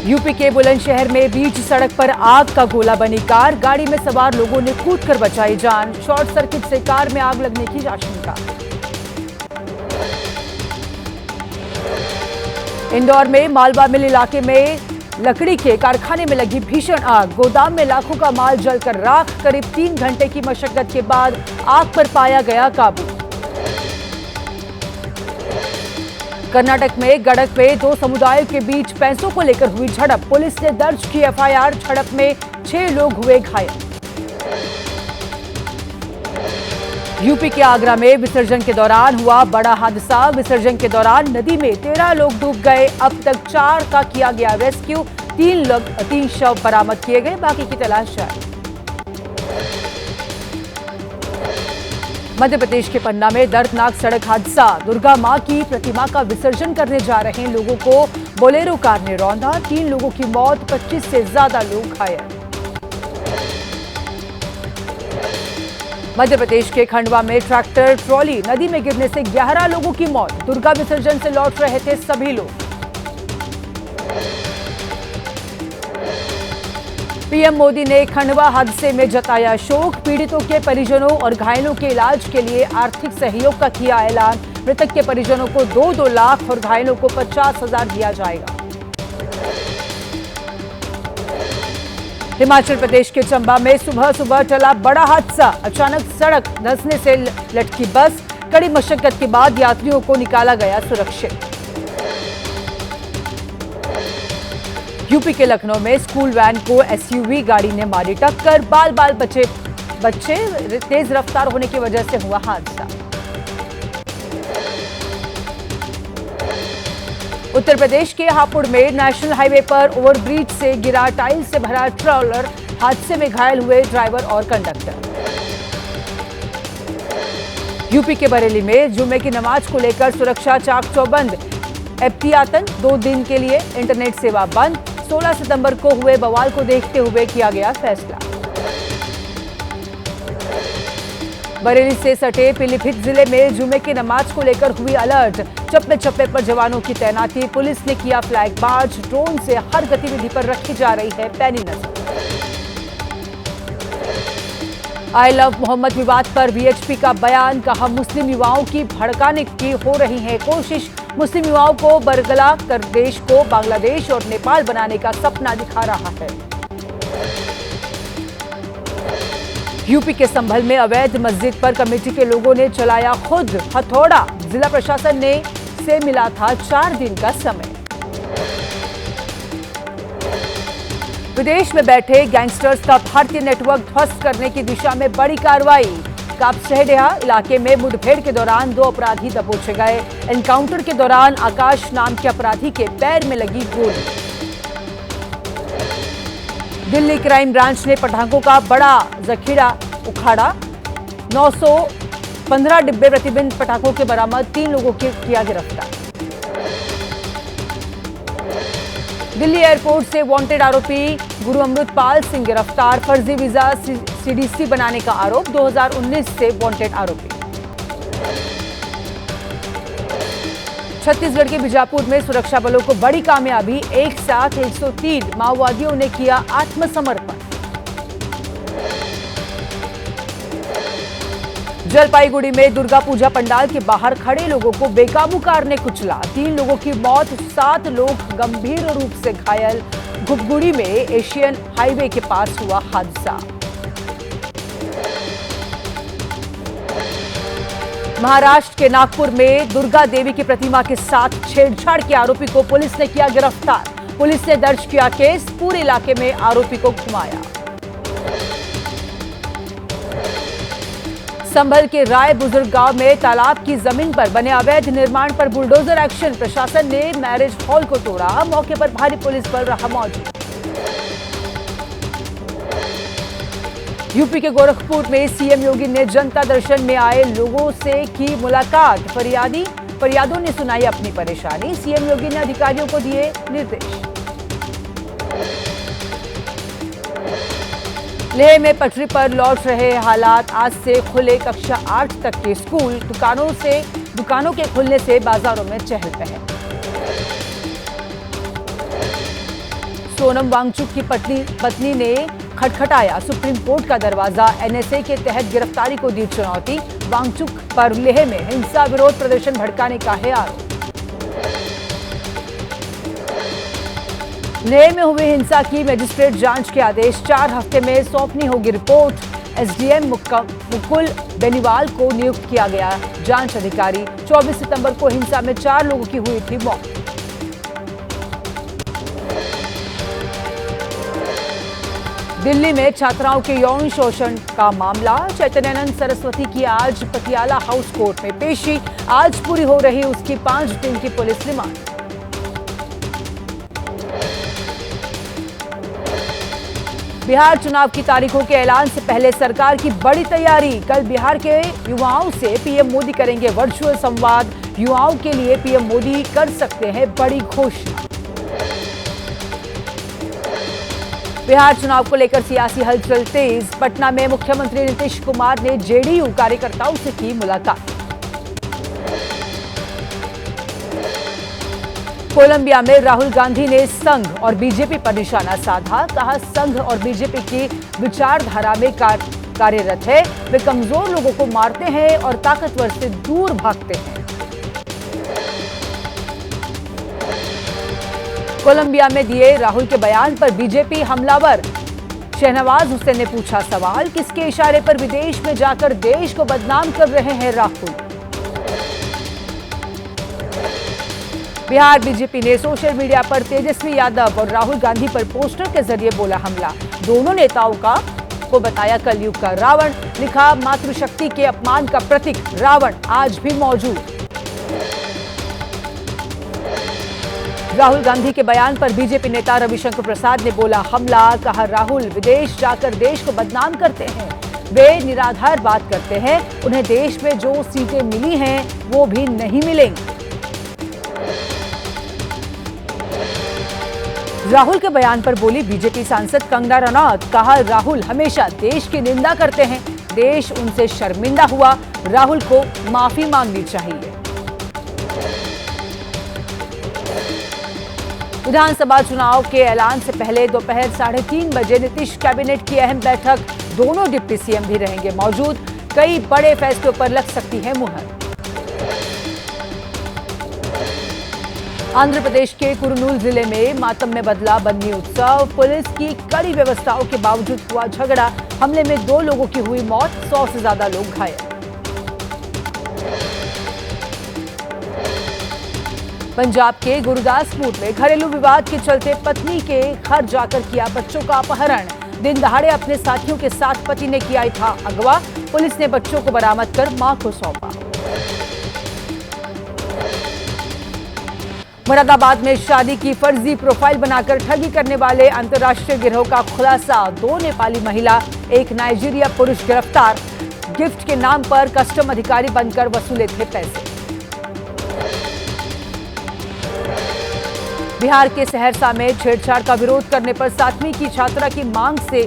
UP के बुलंदशहर में बीच सड़क पर आग का गोला बनी कार, गाड़ी में सवार लोगों ने कूदकर बचाई जान। शॉर्ट सर्किट से कार में आग लगने की आशंका। इंदौर में मालवा मिल इलाके में लकड़ी के कारखाने में लगी भीषण आग, गोदाम में लाखों का माल जलकर राख। करीब 3 घंटे की मशक्कत के बाद आग पर पाया गया काबू। कर्नाटक में गड़क में 2 समुदायों के बीच पैसों को लेकर हुई झड़प, पुलिस ने दर्ज की एफआईआर। झड़प में 6 लोग हुए घायल। यूपी के आगरा में विसर्जन के दौरान हुआ बड़ा हादसा, विसर्जन के दौरान नदी में 13 लोग डूब गए। अब तक 4 का किया गया रेस्क्यू, 3 शव बरामद किए गए, बाकी की तलाश जारी। मध्य प्रदेश के पन्ना में दर्दनाक सड़क हादसा, दुर्गा मां की प्रतिमा का विसर्जन करने जा रहे लोगों को बोलेरो कार ने रौंदा। 3 लोगों की मौत, 25 से ज्यादा लोग घायल। मध्य प्रदेश के खंडवा में ट्रैक्टर ट्रॉली नदी में गिरने से 11 लोगों की मौत, दुर्गा विसर्जन से लौट रहे थे सभी लोग। पीएम मोदी ने खंडवा हादसे में जताया शोक, पीड़ितों के परिजनों और घायलों के इलाज के लिए आर्थिक सहयोग का किया ऐलान। मृतक के परिजनों को 2-2 लाख और घायलों को 50,000 दिया जाएगा। हिमाचल प्रदेश के चंबा में सुबह सुबह टला बड़ा हादसा, अचानक सड़क धंसने से लटकी बस, कड़ी मशक्कत के बाद यात्रियों को निकाला गया सुरक्षित। यूपी के लखनऊ में स्कूल वैन को एसयूवी गाड़ी ने मारी टक्कर, बाल बाल बच्चे तेज रफ्तार होने की वजह से हुआ हादसा। उत्तर प्रदेश के हापुड़ में नेशनल हाईवे पर ओवरब्रिज से गिरा टाइल से भरा ट्रॉलर, हादसे में घायल हुए ड्राइवर और कंडक्टर। यूपी के बरेली में जुम्मे की नमाज को लेकर सुरक्षा चाक चौबंद, एहतियातन 2 दिन के लिए इंटरनेट सेवा बंद। 16 सितंबर को हुए बवाल को देखते हुए किया गया फैसला। बरेली से सटे पीलीभीत जिले में जुमे की नमाज को लेकर हुई अलर्ट, चप्पे चप्पे पर जवानों की तैनाती, पुलिस ने किया फ्लैग मार्च, ड्रोन से हर गतिविधि पर रखी जा रही है पैनी नजर। आई लव मोहम्मद विवाद पर वीएचपी का बयान, कहा मुस्लिम युवाओं की भड़काने की हो रही है कोशिश, मुस्लिम युवाओं को बरगला कर देश को बांग्लादेश और नेपाल बनाने का सपना दिखा रहा है। यूपी के संभल में अवैध मस्जिद पर कमेटी के लोगों ने चलाया खुद हथौड़ा, जिला प्रशासन से मिला था 4 दिन का समय। विदेश में बैठे गैंगस्टर्स का भारतीय नेटवर्क ध्वस्त करने की दिशा में बड़ी कार्रवाई, कापसहेडिया इलाके में मुठभेड़ के दौरान 2 अपराधी दबोचे गए। एनकाउंटर के दौरान आकाश नाम के अपराधी के पैर में लगी गोली। दिल्ली क्राइम ब्रांच ने पटाखों का बड़ा जखीरा उखाड़ा, 915 डिब्बे प्रतिबंधित पटाखों के बरामद, 3 लोगों को किया गिरफ्तार। दिल्ली एयरपोर्ट से वांटेड आरोपी गुरु अमृतपाल सिंह गिरफ्तार, फर्जी वीजा सीडीसी बनाने का आरोप, 2019 से वांटेड आरोपी। छत्तीसगढ़ के बीजापुर में सुरक्षा बलों को बड़ी कामयाबी, एक साथ 103 माओवादियों ने किया आत्मसमर्पण। जलपाईगुड़ी में दुर्गा पूजा पंडाल के बाहर खड़े लोगों को बेकाबू कार ने कुचला, 3 लोगों की मौत, 7 लोग गंभीर रूप से घायल। घुपगुड़ी में एशियन हाईवे के पास हुआ हादसा। महाराष्ट्र के नागपुर में दुर्गा देवी की प्रतिमा के साथ छेड़छाड़ के आरोपी को पुलिस ने किया गिरफ्तार, पुलिस ने दर्ज किया केस, पूरे इलाके में आरोपी को घुमाया। संभल के राय बुजुर्ग गांव में तालाब की जमीन पर बने अवैध निर्माण पर बुलडोजर एक्शन, प्रशासन ने मैरिज हॉल को तोड़ा, मौके पर भारी पुलिस बल रहा मौजूद। यूपी के गोरखपुर में सीएम योगी ने जनता दर्शन में आए लोगों से की मुलाकात, फरियादों ने सुनाई अपनी परेशानी, सीएम योगी ने अधिकारियों को दिए निर्देश। लेह में पटरी पर लौट रहे हालात, आज से खुले कक्षा 8 तक के स्कूल, दुकानों के खुलने से बाजारों में चहल पहल। सोनम वांगचुक की पत्नी ने खटखटाया सुप्रीम कोर्ट का दरवाजा। एनएसए के तहत गिरफ्तारी को दी चुनौती। वांगचुक पर लेह में हिंसा विरोध प्रदर्शन भड़काने का है आरोप। लेह में हुई हिंसा की मजिस्ट्रेट जांच के आदेश। 4 हफ्ते में सौंपनी होगी रिपोर्ट। एसडीएम मुकुल बेनीवाल को नियुक्त किया गया जांच अधिकारी। 24 सितंबर को हिंसा में 4 लोगों की हुई थी मौत। दिल्ली में छात्राओं के यौन शोषण का मामला। चैतन्यानंद सरस्वती की आज पटियाला हाउस कोर्ट में पेशी। आज पूरी हो रही उसकी 5 दिन की पुलिस रिमांड। बिहार चुनाव की तारीखों के ऐलान से पहले सरकार की बड़ी तैयारी। कल बिहार के युवाओं से पीएम मोदी करेंगे वर्चुअल संवाद। युवाओं के लिए पीएम मोदी कर सकते हैं बड़ी घोषणा। बिहार चुनाव को लेकर सियासी हलचल तेज। पटना में मुख्यमंत्री नीतीश कुमार ने जेडीयू कार्यकर्ताओं से की मुलाकात। कोलंबिया में राहुल गांधी ने संघ और बीजेपी पर निशाना साधा। कहा, संघ और बीजेपी की विचारधारा में कार्यरत है। वे कमजोर लोगों को मारते हैं और ताकतवर से दूर भागते हैं। कोलंबिया में दिए राहुल के बयान पर बीजेपी हमलावर। शहनवाज हुसैन ने पूछा सवाल, किसके इशारे पर विदेश में जाकर देश को बदनाम कर रहे हैं राहुल। बिहार बीजेपी ने सोशल मीडिया पर तेजस्वी यादव और राहुल गांधी पर पोस्टर के जरिए बोला हमला। दोनों नेताओं को बताया कलयुग का रावण। लिखा, मातृशक्ति के अपमान का प्रतीक रावण आज भी मौजूद। राहुल गांधी के बयान पर बीजेपी नेता रविशंकर प्रसाद ने बोला हमला। कहा, राहुल विदेश जाकर देश को बदनाम करते हैं। वे निराधार बात करते हैं। उन्हें देश में जो सीटें मिली हैं वो भी नहीं मिलेंगी। राहुल के बयान पर बोली बीजेपी सांसद कंगना रनौत। कहा, राहुल हमेशा देश की निंदा करते हैं। देश उनसे शर्मिंदा हुआ। राहुल को माफी मांगनी चाहिए। विधानसभा चुनाव के ऐलान से पहले दोपहर 3:30 बजे नीतीश कैबिनेट की अहम बैठक। दोनों डिप्टी सीएम भी रहेंगे मौजूद। कई बड़े फैसलों पर लग सकती है मुहर। आंध्र प्रदेश के कुरनूल जिले में मातम में बदला बन्नी उत्सव। पुलिस की कड़ी व्यवस्थाओं के बावजूद हुआ झगड़ा। हमले में 2 लोगों की हुई मौत, 100 से ज्यादा लोग घायल। पंजाब के गुरदासपुर में घरेलू विवाद के चलते पत्नी के घर जाकर किया बच्चों का अपहरण। दिन दहाड़े अपने साथियों के साथ पति ने किया था अगवा। पुलिस ने बच्चों को बरामद कर मां को सौंपा। मुरादाबाद में शादी की फर्जी प्रोफाइल बनाकर ठगी करने वाले अंतर्राष्ट्रीय गिरोह का खुलासा। 2 नेपाली महिला, 1 नाइजीरिया पुरुष गिरफ्तार। गिफ्ट के नाम पर कस्टम अधिकारी बनकर वसूले थे पैसे। बिहार के सहरसा में छेड़छाड़ का विरोध करने पर 7वीं की छात्रा की मांग से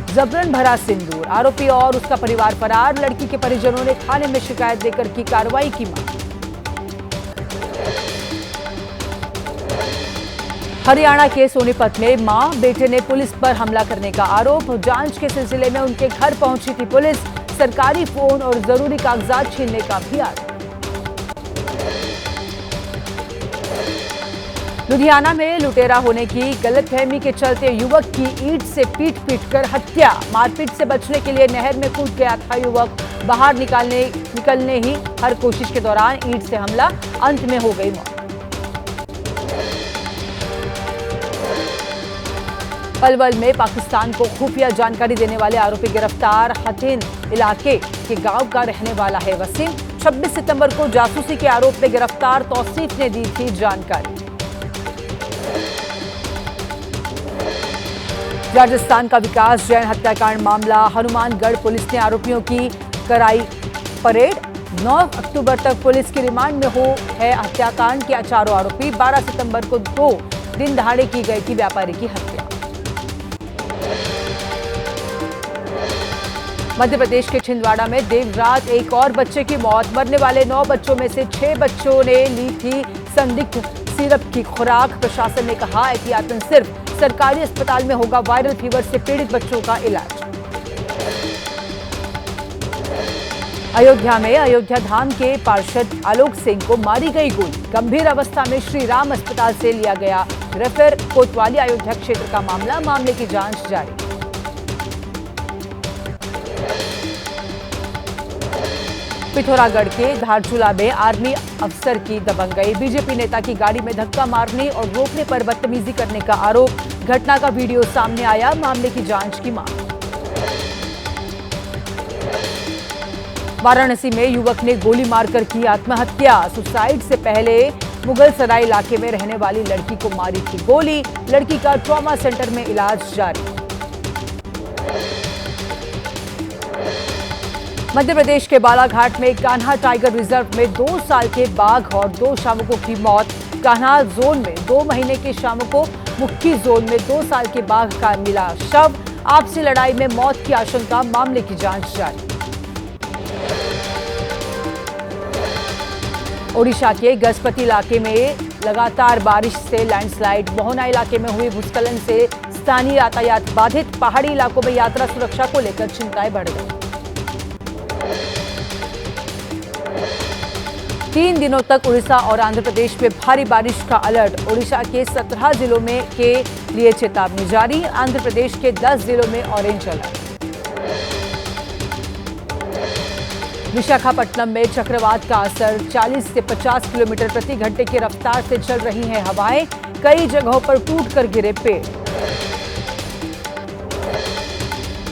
जबरन भरा सिंदूर। आरोपी और उसका परिवार फरार। लड़की के परिजनों ने थाने में शिकायत देकर की कार्रवाई की मांग। हरियाणा के सोनीपत में मां बेटे ने पुलिस पर हमला करने का आरोप। जांच के सिलसिले में उनके घर पहुंची थी पुलिस। सरकारी फोन और जरूरी कागजात छीनने का भी आरोप। लुधियाना में लुटेरा होने की गलतफहमी के चलते युवक की ईंट से पीट कर हत्या। मारपीट से बचने के लिए नहर में कूद गया था युवक। बाहर निकलने ही हर कोशिश के दौरान ईंट से हमला। अंत में हो गई मौत। पलवल में पाकिस्तान को खुफिया जानकारी देने वाले आरोपी गिरफ्तार। हथेन इलाके के गांव का रहने वाला है वसीम। 26 सितंबर को जासूसी के आरोप में गिरफ्तार तौसीफ ने दी थी जानकारी। राजस्थान का विकास जैन हत्याकांड मामला। हनुमानगढ़ पुलिस ने आरोपियों की कराई परेड। 9 अक्टूबर तक पुलिस की रिमांड में है हत्याकांड के चारों आरोपी। 12 सितंबर को 2 दिन दहाड़े की गई थी व्यापारी की हत्या। मध्य प्रदेश के छिंदवाड़ा में देर रात एक और बच्चे की मौत। मरने वाले 9 बच्चों में से 6 बच्चों ने ली थी संदिग्ध सिरप की खुराक। प्रशासन ने कहा एहतियातन सिर्फ सरकारी अस्पताल में होगा वायरल फीवर से पीड़ित बच्चों का इलाज। अयोध्या में अयोध्या धाम के पार्षद आलोक सिंह को मारी गई गोली। गंभीर अवस्था में श्री राम अस्पताल से लिया गया रेफर। कोतवाली अयोध्या क्षेत्र का मामले की जांच जारी। पिथौरागढ़ के धारचूला में आर्मी अफसर की दबंगई। बीजेपी नेता की गाड़ी में धक्का मारने और रोकने पर बदतमीजी करने का आरोप। घटना का वीडियो सामने आया। मामले की जांच की मांग। वाराणसी में युवक ने गोली मारकर की आत्महत्या। सुसाइड से पहले मुगलसराय इलाके में रहने वाली लड़की को मारी थी गोली। लड़की का ट्रॉमा सेंटर में इलाज जारी। मध्य प्रदेश के बालाघाट में कान्हा टाइगर रिजर्व में 2 साल के बाघ और 2 शावकों की मौत। कान्हा जोन में 2 महीने के शावकों, मुख्य जोन में 2 साल के बाघ का मिला शव। आपसी लड़ाई में मौत की आशंका। मामले की जांच जारी। ओडिशा के गजपति इलाके में लगातार बारिश से लैंडस्लाइड। मोहना इलाके में हुए भूस्खलन से स्थानीय यातायात बाधित। पहाड़ी इलाकों में यात्रा सुरक्षा को लेकर चिंताएं बढ़ गई। 3 दिनों तक उड़ीसा और आंध्र प्रदेश में भारी बारिश का अलर्ट। ओडिशा के 17 जिलों में के लिए चेतावनी जारी। आंध्र प्रदेश के 10 जिलों में ऑरेंज अलर्ट। विशाखापट्टनम में चक्रवात का असर। 40 से 50 किलोमीटर प्रति घंटे की रफ्तार से चल रही हैं हवाएं। कई जगहों पर टूटकर गिरे पेड़।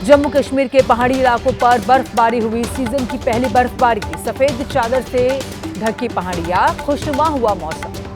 जम्मू कश्मीर के पहाड़ी इलाकों पर बर्फबारी हुई। सीजन की पहली बर्फबारी। सफेद चादर से ढकी पहाड़ियां। खुशनुमा हुआ मौसम।